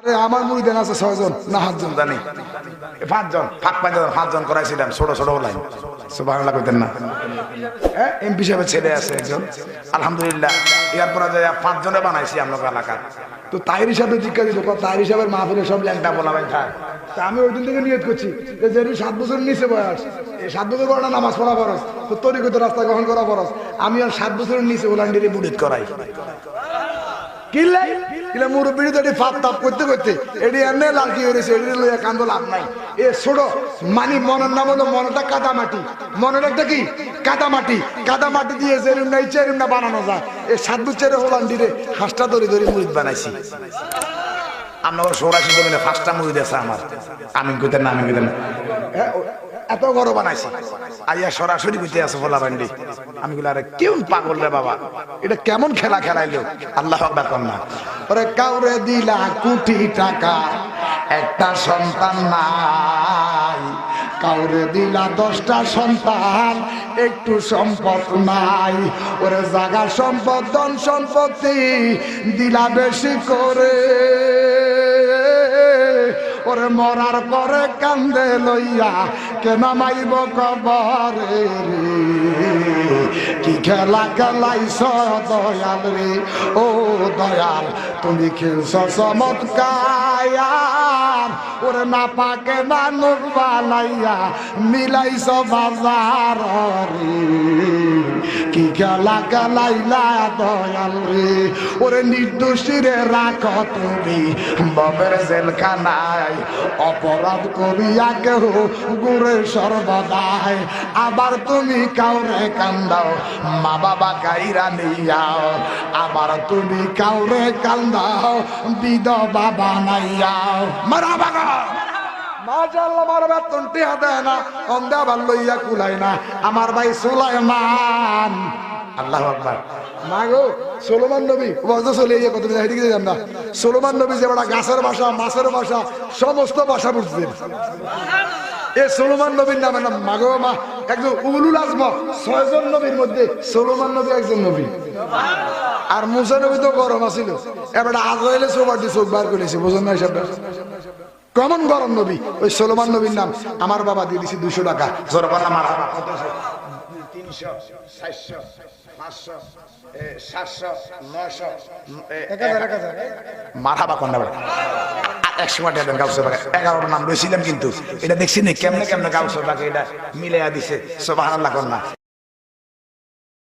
আরে আমার মুরিদান আছে 6 জন না 7 জন জানি 5 জন ফাঁক জন করাইছিলাম ছোট ছোট লাইন সুবহানাল্লাহ কইতেন না হ্যাঁ এমপি সাহেবের ছেলে আছে একজন আলহামদুলিল্লাহ এরপর যায় 5 জনে বানাইছি আমরা এলাকা তো তাইরি সাহেব জিজ্ঞাসা দিল তাইরি সাহেবের মাহফিলে সব ল্যাংটা বলাবেন থাক তা আমি ওই দিন থেকে নিয়ত করছি যে যেহেতু 7 বছর নিচে বয়স এই 7 বছর বড় নামাজ পড়া ফরজ তো তরিকত রাস্তা গ্রহণ করা ফরজ আমি আর 7 বছরের নিচে ওলান্ডিরে বুড়িত করাই কিলা মুরব্বী তো ফাপ তাপ করতে করতে এটি এমনি লালকি হয়েছে এটি লইয়া কান্দ লাভ নাই এ ছোট মানি মনের নাম হলো মনটা কাদা মাটি মনের একটা কি কাদা মাটি দিয়ে যেরুম না ইচ্ছা এরুম না বানানো যায় এই 7 বছরের হোলান্ডিরে হাঁসটা ধরে মুরিদ বানাইছি আপনার সৌরাশি জমিনে 5টা মুরিদ আছে আমার আমি কইতেন না এত বড় বানাইছি আইয়া সরাসরি কইতে আছে ফলা বান্ডি আমি বলি আরে কেমন পাগল রে বাবা এটা কেমন খেলা খেলাইলো আল্লাহ আকবার কন্যা ওরে কাউরে দিলা কোটি টাকা একটা সন্তান নাই কাউরে দিলা 10টা সন্তান একটু সম্পদ নাই ওরে জায়গা সম্পদ ধন সম্পত্তি দিলা বেশি করে ওরে মরার পরে কান্দে লইয়া কেন মাইব কবরে কি খেলা খেলাইছ দয়াল রে ও দয়াল তুমি খেলছ চমৎকার ওরে না পাকে মানুষ বানাইয়া মিলাইছ বাজার রে কি খেলা খেলাইলা দয়াল রে ওরে নির্দোষীরে রাখ তুমি ববের জেলখানায় অপরাধ করিয়া কেহ গুরে সর্বদাই আবার তুমি কাউরে কান্দাও মা বাবা কাইরা নিয়াও আবার তুমি কাউরে কান্দাও বিধবা বানাইয়াও মারা বাগা মাশাআল্লাহ মার বেতন টিয়া দেয় না অন্ধা ভাল লইয়া কুলাই না আমার ভাই সুলাইমান আল্লাহু আকবার মাগো সুলাইমান নবী ওয়াজে চলে গিয়ে কত দিন দিকে যান না সুলাইমান নবী যে বড় গাছের ভাষা মাছের ভাষা সমস্ত ভাষা বুঝতেন এ সুলাইমান নবীর নামে না মাগো মা একজন উলুল আজম 6 জন নবীর মধ্যে সুলাইমান নবী একজন নবী আর মুসা নবী তো গরম আছিল এবারে আজরাইলে সোবাটি চোখ বার করেছে বুঝুন না হিসাবটা কেমন গরম নবী ওই সুলাইমান নবীর নাম আমার বাবা দিয়ে দিছি 200 টাকা জোর বাবা মারহাবা কত 300 400 500 700 900 1000 মারহাবা কোন নাম 100 টাকা দেন গাউসে বাগে 11টা নাম রইছিলাম কিন্তু এটা দেখছি না কেমনে কেমনে গাউসে বাগে এটা মিলাইয়া দিছে সুবহানাল্লাহ কোন না